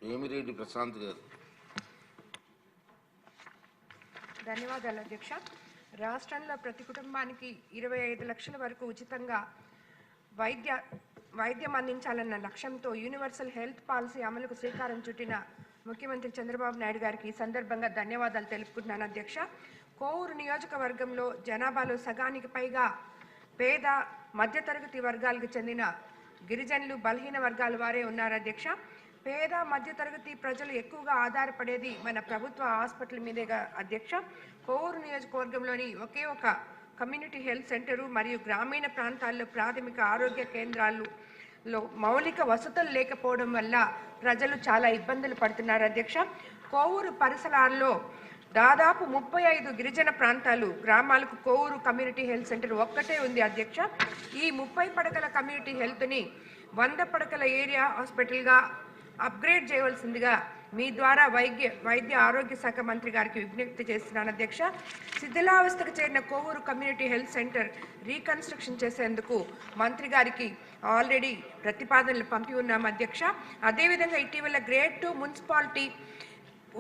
వేమిరెడ్డి ప్రశాంత్ గారు. ధన్యవాదాలు అధ్యక్ష. రాష్ట్రంలో ప్రతి కుటుంబానికి 25 లక్షల వరకు ఉచితంగా వైద్యం అందించాలన్న లక్ష్యంతో యూనివర్సల్ హెల్త్ పాలసీ అమలుకు శ్రీకారం చుట్టిన ముఖ్యమంత్రి చంద్రబాబు నాయుడు గారికి ఈ సందర్భంగా ధన్యవాదాలు తెలుపుకుంటున్నాను అధ్యక్ష. కోవూరు నియోజకవర్గంలో జనాభాలో సగానికి పైగా పేద మధ్యతరగతి వర్గాలకు చెందిన గిరిజనులు, బలహీన వర్గాల వారే ఉన్నారు అధ్యక్ష. పేద మధ్యతరగతి ప్రజలు ఎక్కువగా ఆధారపడేది మన ప్రభుత్వ హాస్పిటల్ మీదేగా అధ్యక్ష. కోవూరు నియోజకవర్గంలోని ఒకే ఒక కమ్యూనిటీ హెల్త్ సెంటరు మరియు గ్రామీణ ప్రాంతాల్లో ప్రాథమిక ఆరోగ్య కేంద్రాల్లో మౌలిక వసతులు లేకపోవడం వల్ల ప్రజలు చాలా ఇబ్బందులు పడుతున్నారు అధ్యక్ష. కోవూరు పరిసరాల్లో దాదాపు 35 గిరిజన ప్రాంతాలు గ్రామాలకు కోవూరు కమ్యూనిటీ హెల్త్ సెంటర్ ఒక్కటే ఉంది అధ్యక్ష. ఈ 30 పడకల కమ్యూనిటీ హెల్త్ని 100 పడకల ఏరియా హాస్పిటల్గా అప్గ్రేడ్ చేయవలసిందిగా మీ ద్వారా వైద్య ఆరోగ్య శాఖ మంత్రి గారికి విజ్ఞప్తి చేస్తున్నాను అధ్యక్ష. శిథిలావస్థకు చేరిన Kovur community health centre reconstruction చేసేందుకు మంత్రి గారికి ఆల్రెడీ ప్రతిపాదనలు పంపి ఉన్నాం అధ్యక్ష. అదేవిధంగా ఇటీవల గ్రేడ్ 2 మున్సిపాలిటీ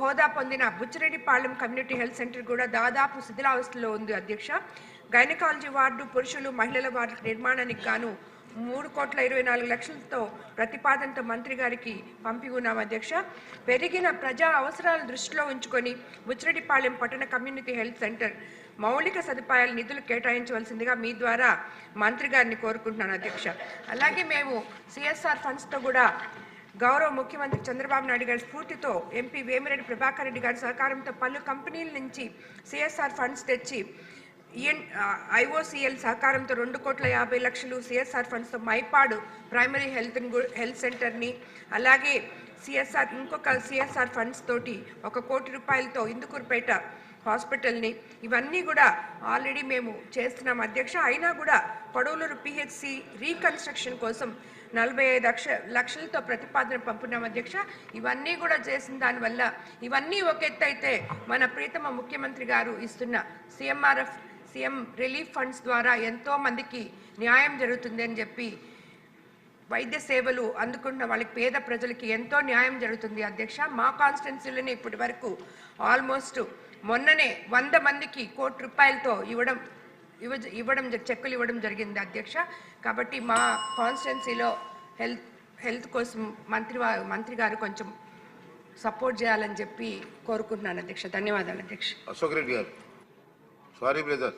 హోదా పొందిన బుచ్చిరెడ్డిపాళెం కమ్యూనిటీ హెల్త్ సెంటర్ కూడా దాదాపు శిథిలావస్థలో ఉంది అధ్యక్ష. గైనకాలజీ వార్డు, పురుషులు, మహిళల వార్డు నిర్మాణానికి గాను 3,24,00,000తో ప్రతిపాదనతో మంత్రి గారికి పంపి ఉన్నాం అధ్యక్ష. పెరిగిన ప్రజా అవసరాలను దృష్టిలో ఉంచుకొని బుచ్చిరెడ్డిపాళెం పట్టణ కమ్యూనిటీ హెల్త్ సెంటర్ మౌలిక సదుపాయాల నిధులు కేటాయించవలసిందిగా మీ ద్వారా మంత్రి గారిని కోరుకుంటున్నాను అధ్యక్ష. అలాగే మేము సిఎస్ఆర్ ఫండ్స్తో కూడా గౌరవ ముఖ్యమంత్రి చంద్రబాబు నాయుడు గారి స్ఫూర్తితో ఎంపీ వేమిరెడ్డి ప్రభాకర్ రెడ్డి గారి సహకారంతో పలు కంపెనీల నుంచి సిఎస్ఆర్ ఫండ్స్ తెచ్చి ఐఓసిఎల్ సహకారంతో 2,50,00,000 సిఎస్ఆర్ ఫండ్స్తో మైపాడు ప్రైమరీ హెల్త్ సెంటర్ని, అలాగే ఇంకొక సిఎస్ఆర్ ఫండ్స్ తోటి 1 కోటి రూపాయలతో ఇందుకూరుపేట హాస్పిటల్ని, ఇవన్నీ కూడా ఆల్రెడీ మేము చేస్తున్నాం అధ్యక్ష. అయినా కూడా పడవలూరు పిహెచ్సి రీకన్స్ట్రక్షన్ కోసం 45 లక్షలతో ప్రతిపాదన పంపున్నాం అధ్యక్ష. ఇవన్నీ కూడా చేసిన దానివల్ల ఇవన్నీ ఒక ఎత్తు అయితే మన ప్రీతమ ముఖ్యమంత్రి గారు ఇస్తున్న సీఎం రిలీఫ్ ఫండ్స్ ద్వారా ఎంతో మందికి న్యాయం జరుగుతుంది అని చెప్పి వైద్య సేవలు అందుకున్న వాళ్ళకి పేద ప్రజలకి ఎంతో న్యాయం జరుగుతుంది అధ్యక్ష. మా కాన్స్టిట్యున్సీలోనే ఇప్పటి వరకు ఆల్మోస్ట్ మొన్ననే 100 మందికి 1 కోటి రూపాయలతో చెక్కులు ఇవ్వడం జరిగింది అధ్యక్ష. కాబట్టి మా కాన్స్టిట్యున్సీలో హెల్త్ కోసం మంత్రి గారు కొంచెం సపోర్ట్ చేయాలని చెప్పి కోరుకుంటున్నాను అధ్యక్ష. ధన్యవాదాలు అధ్యక్ష. అశోక్ రెడ్డి గారు. Sorry brother.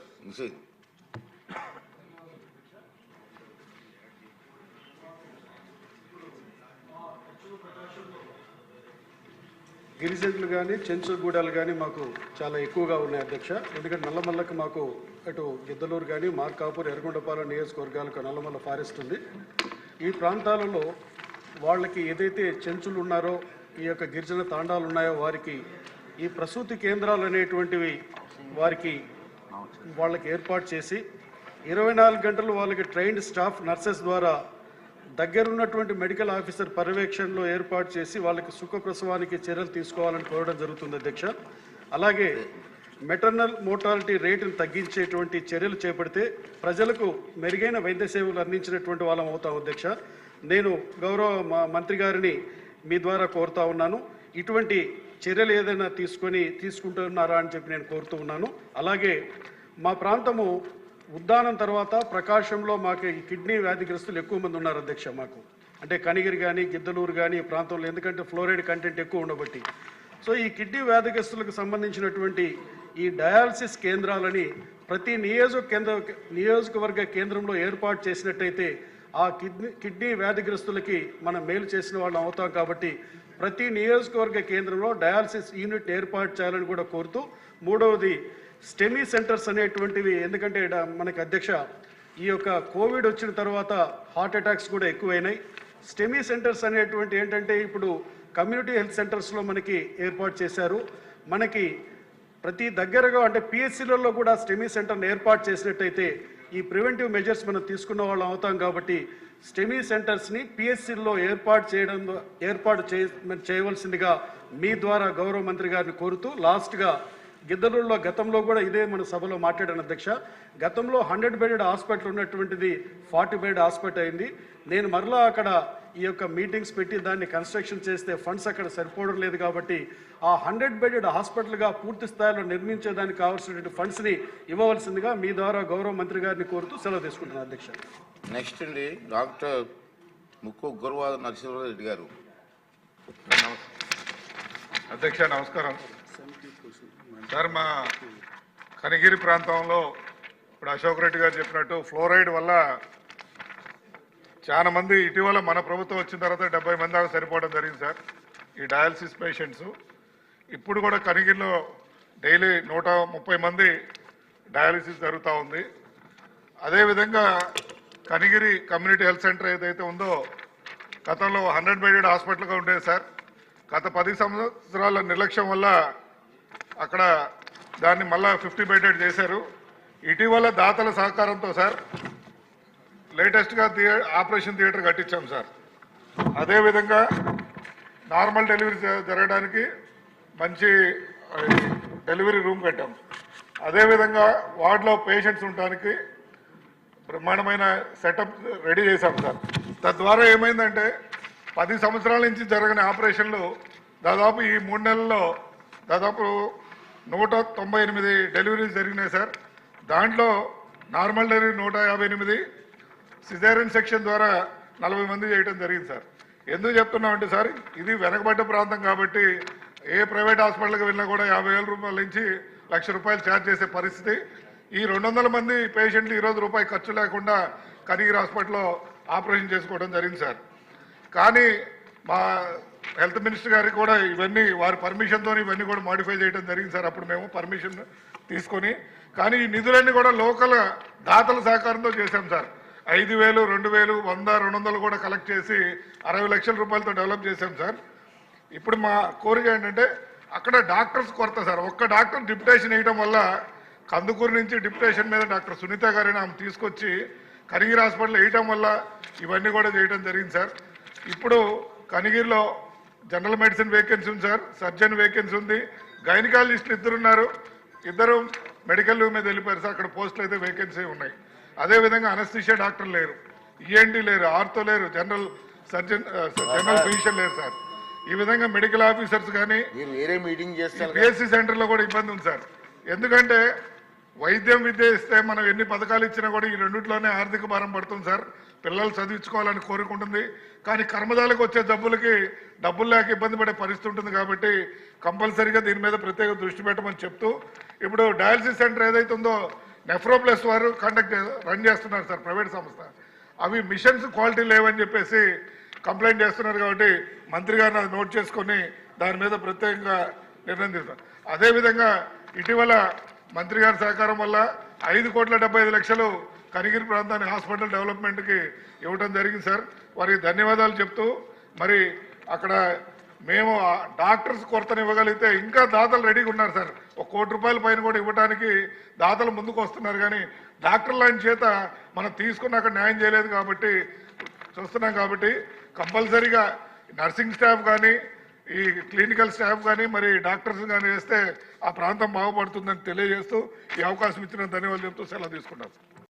గిరిజనులు కానీ చెంచుగూడాలు కానీ మాకు చాలా ఎక్కువగా ఉన్నాయి అధ్యక్ష. ఎందుకంటే నల్లమల్లకి మాకు అటు గిద్దలూరు కానీ మార్కాపూర్, ఎర్రగొండపాలెం నియోజకవర్గాలకు నల్లమల్ల ఫారెస్ట్ ఉంది. ఈ ప్రాంతాలలో వాళ్ళకి ఏదైతే చెంచులు ఉన్నారో, ఈ యొక్క గిరిజన తాండాలు ఉన్నాయో వారికి ఈ ప్రసూతి కేంద్రాలు అనేటువంటివి వాళ్ళకి ఏర్పాటు చేసి 24 గంటలు వాళ్ళకి ట్రైన్డ్ స్టాఫ్ నర్సెస్ ద్వారా దగ్గరున్నటువంటి మెడికల్ ఆఫీసర్ పర్యవేక్షణలో ఏర్పాటు చేసి వాళ్ళకి సుఖప్రసవానికి చర్యలు తీసుకోవాలని కోరడం జరుగుతుంది అధ్యక్ష. అలాగే మెటర్నల్ మోర్టాలిటీ రేటును తగ్గించేటువంటి చర్యలు చేపడితే ప్రజలకు మెరుగైన వైద్య సేవలు అందించినటువంటి వాళ్ళం అవుతాం అధ్యక్ష. నేను గౌరవ మంత్రి గారిని మీ ద్వారా కోరుతా ఉన్నాను, ఇటువంటి చర్యలు ఏదైనా తీసుకుంటున్నారా అని చెప్పి నేను కోరుతూ ఉన్నాను. అలాగే మా ప్రాంతము ఉద్దానం తర్వాత ప్రకాశంలో మాకు ఈ కిడ్నీ వ్యాధిగ్రస్తులు ఎక్కువ మంది ఉన్నారు అధ్యక్ష. మాకు అంటే కనిగిరి కానీ గిద్దలూరు కానీ ఈ ప్రాంతంలో, ఎందుకంటే ఫ్లోరైడ్ కంటెంట్ ఎక్కువ ఉండబట్టి. సో ఈ కిడ్నీ వ్యాధిగ్రస్తులకు సంబంధించినటువంటి ఈ డయాలసిస్ కేంద్రాలని ప్రతి నియోజకవర్గ కేంద్రంలో ఏర్పాటు చేసినట్టయితే ఆ కిడ్నీ వ్యాధిగ్రస్తులకి మనం మేలు చేసిన వాళ్ళం అవుతాం. కాబట్టి ప్రతి నియోజకవర్గ కేంద్రంలో డయాలసిస్ యూనిట్ ఏర్పాటు చేయాలని కూడా కోరుతూ, మూడవది స్టెమీ సెంటర్స్ అనేటువంటివి, ఎందుకంటే మనకి అధ్యక్ష ఈ యొక్క కోవిడ్ వచ్చిన తర్వాత హార్ట్ అటాక్స్ కూడా ఎక్కువైనాయి. స్టెమీ సెంటర్స్ అనేటువంటి ఏంటంటే ఇప్పుడు కమ్యూనిటీ హెల్త్ సెంటర్స్లో మనకి ఏర్పాటు చేశారు. మనకి ప్రతి దగ్గరగా అంటే పిహెచ్సిలలో కూడా స్టెమీ సెంటర్ని ఏర్పాటు చేసినట్టయితే ఈ ప్రివెంటివ్ మెజర్స్ మనం తీసుకున్న వాళ్ళం అవుతాం. కాబట్టి స్టెమీ సెంటర్స్ని పిహెచ్సిలో ఏర్పాటు చేయవలసిందిగా మీ ద్వారా గౌరవ మంత్రి గారిని కోరుతూ, లాస్ట్గా గిద్దలూరులో గతంలో కూడా ఇదే మన సభలో మాట్లాడాను అధ్యక్ష. గతంలో 100 బెడెడ్ హాస్పిటల్ ఉన్నటువంటిది 40 బెడ్ హాస్పిటల్ అయింది. నేను మరలా అక్కడ ఈ యొక్క మీటింగ్స్ పెట్టి దాన్ని కన్స్ట్రక్షన్ చేస్తే ఫండ్స్ అక్కడ సరిపోవడం లేదు కాబట్టి ఆ 100 బెడెడ్ హాస్పిటల్గా పూర్తి స్థాయిలో నిర్మించేదానికి కావాల్సినటువంటి ఫండ్స్ని ఇవ్వవలసిందిగా మీ ద్వారా గౌరవ మంత్రి గారిని కోరుతూ సెలవు తీసుకుంటున్నాను అధ్యక్ష. నెక్స్ట్ అండి డాక్టర్ ముక్కు గురువాద నరసింహారెడ్డి గారు. అధ్యక్ష నమస్కారం సార్. మా కనిగిరి ప్రాంతంలో ఇప్పుడు అశోక్ రెడ్డి గారు చెప్పినట్టు ఫ్లోరైడ్ వల్ల చాలా మంది ఇటీవల మన ప్రభుత్వం వచ్చిన తర్వాత 70 మంది దాకా సరిపోవడం జరిగింది సార్ ఈ డయాలసిస్ పేషెంట్స్. ఇప్పుడు కూడా కనిగిరిలో డైలీ 130 మంది డయాలసిస్ జరుగుతూ ఉంది. అదేవిధంగా కనిగిరి కమ్యూనిటీ హెల్త్ సెంటర్ ఏదైతే ఉందో గతంలో 100 బెడెడ్ హాస్పిటల్గా ఉండేది సార్. గత 10 సంవత్సరాల నిర్లక్ష్యం వల్ల అక్కడ దాన్ని మళ్ళా 50 బెడెడ్ చేశారు. ఇటీవల దాతల సహకారంతో సార్ లేటెస్ట్గా ఆపరేషన్ థియేటర్ కట్టించాం సార్. అదేవిధంగా నార్మల్ డెలివరీ జరగడానికి మంచి డెలివరీ రూమ్ కట్టాం. అదేవిధంగా వార్డులో పేషెంట్స్ ఉండడానికి బ్రహ్మాండమైన సెటప్ రెడీ చేశాం సార్. తద్వారా ఏమైందంటే 10 సంవత్సరాల నుంచి జరగని ఆపరేషన్లు దాదాపు ఈ 3 నెలల్లో దాదాపు 198 డెలివరీస్ జరిగినాయి సార్. దాంట్లో నార్మల్ డెలివరీ 158, సిజేరియన్ సెక్షన్ ద్వారా 40 మంది చేయడం జరిగింది సార్. ఎందుకు చెప్తున్నామంటే సార్ ఇది వెనకబడ్డ ప్రాంతం కాబట్టి ఏ ప్రైవేట్ హాస్పిటల్కి వెళ్ళినా కూడా 50,000 రూపాయల నుంచి ₹1,00,000 ఛార్జ్ చేసే పరిస్థితి. ఈ 200 మంది పేషెంట్లు ఈరోజు రూపాయి ఖర్చు లేకుండా కనిగిరి హాస్పిటల్లో ఆపరేషన్ చేసుకోవడం జరిగింది సార్. కానీ మా హెల్త్ మినిస్టర్ గారికి కూడా ఇవన్నీ వారి పర్మిషన్తో ఇవన్నీ కూడా మాడిఫై చేయడం జరిగింది సార్. అప్పుడు మేము పర్మిషన్ తీసుకొని కానీ ఈ నిధులన్నీ కూడా లోకల్ దాతల సహకారంతో చేశాం సార్. 5,000, 2,000, 100, 200 కూడా కలెక్ట్ చేసి 60 లక్షల రూపాయలతో డెవలప్ చేశాం సార్. ఇప్పుడు మా కోరిక ఏంటంటే అక్కడ డాక్టర్స్ కొరత సార్. ఒక్క డాక్టర్ డిప్యుటేషన్ వేయడం వల్ల కందుకూరు నుంచి డిప్యుటేషన్ మీద డాక్టర్ సునీత గారిని ఆమె తీసుకొచ్చి కనిగిరి హాస్పిటల్ వేయటం వల్ల ఇవన్నీ కూడా చేయడం జరిగింది సార్. ఇప్పుడు కనిగిరిలో జనరల్ మెడిసిన్ వేకెన్సీ ఉంది సార్, సర్జన్ వేకెన్సీ ఉంది, గైనకాలజిస్టులు 2 ఉన్నారు, 2 మెడికల్ లీవ్ మీద వెళ్ళిపోయారు సార్. అక్కడ పోస్టులు అయితే వేకెన్సీ ఉన్నాయి. అదేవిధంగా అనస్థిషియా డాక్టర్ లేరు, ఈఎన్టీ లేరు, ఆర్థో లేరు, జనరల్ ఫిజిషియన్ లేరు సార్. ఈ విధంగా మెడికల్ ఆఫీసర్స్ కానీ వేరే మీటింగ్ చేస్తారు. పిఎస్సి సెంటర్లో కూడా ఇబ్బంది ఉంది సార్. ఎందుకంటే వైద్యం విద్య ఇస్తే మనం ఎన్ని పథకాలు ఇచ్చినా కూడా ఈ రెండిట్లోనే ఆర్థిక భారం పడుతుంది సార్. పిల్లలు చదివించుకోవాలని కోరుకుంటుంది కానీ కర్మదాలకు వచ్చే జబ్బులకి డబ్బులు లేక ఇబ్బంది పడే పరిస్థితి ఉంటుంది. కాబట్టి కంపల్సరీగా దీని మీద ప్రత్యేక దృష్టి పెట్టమని చెప్తూ ఇప్పుడు డయాలసిస్ సెంటర్ ఏదైతే ఉందో నెఫ్రోప్లస్ వారు రన్ చేస్తున్నారు సార్ ప్రైవేట్ సంస్థ. అవి మిషన్స్ క్వాలిటీ లేవని చెప్పేసి కంప్లైంట్ చేస్తున్నారు. కాబట్టి మంత్రి గారిని అది నోట్ చేసుకొని దాని మీద ప్రత్యేకంగా నిర్ణయం తీసుకున్నారు. అదేవిధంగా ఇటీవల మంత్రి గారి సహకారం వల్ల 5,75,00,000 కనిగిరి ప్రాంతాన్ని హాస్పిటల్ డెవలప్మెంట్కి ఇవ్వడం జరిగింది సార్. వారికి ధన్యవాదాలు చెప్తూ మరి అక్కడ మేము డాక్టర్స్ కొరతను ఇవ్వగలిగితే ఇంకా దాతలు రెడీగా ఉన్నారు సార్. ₹1,00,00,000 పైన కూడా ఇవ్వడానికి దాతలు ముందుకు వస్తున్నారు. కానీ డాక్టర్ లైన్ చేత మనం తీసుకున్న అక్కడ న్యాయం చేయలేదు కాబట్టి చూస్తున్నాం. కాబట్టి కంపల్సరీగా నర్సింగ్ స్టాఫ్ కానీ ఈ క్లినికల్ స్టాఫ్ కానీ మరి డాక్టర్స్ కానీ వేస్తే ఆ ప్రాంతం బాగుపడుతుందని తెలియజేస్తూ ఈ అవకాశం ఇచ్చిన ధన్యవాదాలు చెప్తూ సెలవు తీసుకుంటాం సార్.